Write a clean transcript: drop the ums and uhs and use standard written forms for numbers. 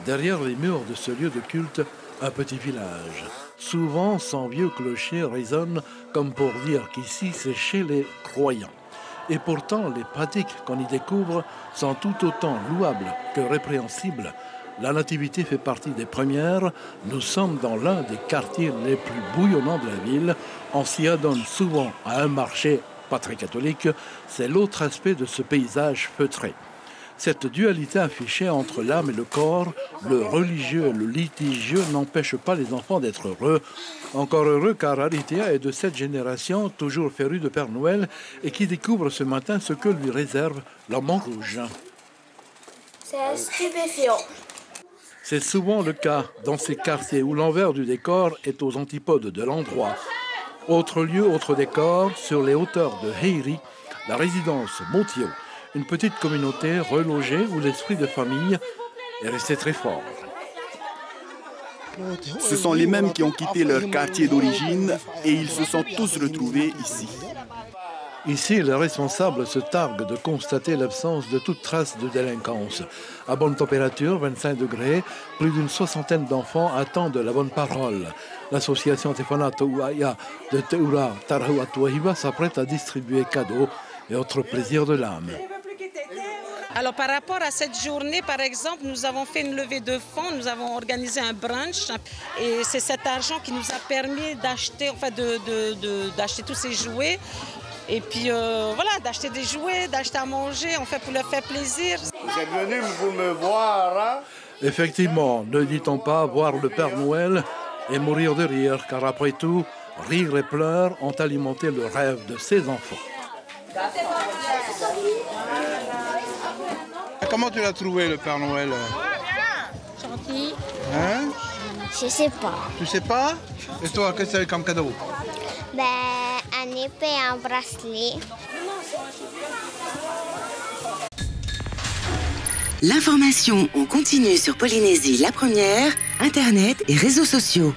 derrière les murs de ce lieu de culte, un petit village. Souvent, son vieux clocher résonne comme pour dire qu'ici, c'est chez les croyants. Et pourtant, les pratiques qu'on y découvre sont tout autant louables que répréhensibles. La nativité fait partie des premières. Nous sommes dans l'un des quartiers les plus bouillonnants de la ville. On s'y adonne souvent à un marché pas très catholique. C'est l'autre aspect de ce paysage feutré. Cette dualité affichée entre l'âme et le corps, le religieux et le litigieux, n'empêche pas les enfants d'être heureux. Encore heureux car Aritea est de cette génération, toujours férue de Père Noël, et qui découvre ce matin ce que lui réserve l'homme rouge. C'est stupéfiant. C'est souvent le cas dans ces quartiers où l'envers du décor est aux antipodes de l'endroit. Autre lieu, autre décor, sur les hauteurs de Heiri, la résidence Montio. Une petite communauté relogée où l'esprit de famille est resté très fort. Ce sont les mêmes qui ont quitté leur quartier d'origine et ils se sont tous retrouvés ici. Ici, les responsables se targuent de constater l'absence de toute trace de délinquance. À bonne température, 25 degrés, plus d'une soixantaine d'enfants attendent la bonne parole. L'association Tefana Touaya de Teura Tarahuatuahiva s'apprête à distribuer cadeaux et autres plaisirs de l'âme. Alors par rapport à cette journée, par exemple, nous avons fait une levée de fonds, nous avons organisé un brunch et c'est cet argent qui nous a permis d'acheter, d'acheter tous ces jouets et puis voilà, d'acheter des jouets, d'acheter à manger, en fait pour leur faire plaisir. Vous êtes venus pour me voir, hein? Effectivement, ne dit-on pas voir le Père Noël et mourir de rire, car après tout, rire et pleurs ont alimenté le rêve de ses enfants. Comment tu l'as trouvé, le Père Noël? Gentil. Hein? Je sais pas. Tu sais pas? Et toi, qu'est-ce que tu as eu comme cadeau? Ben, un épée et un bracelet. L'information en continu sur Polynésie la première, Internet et réseaux sociaux.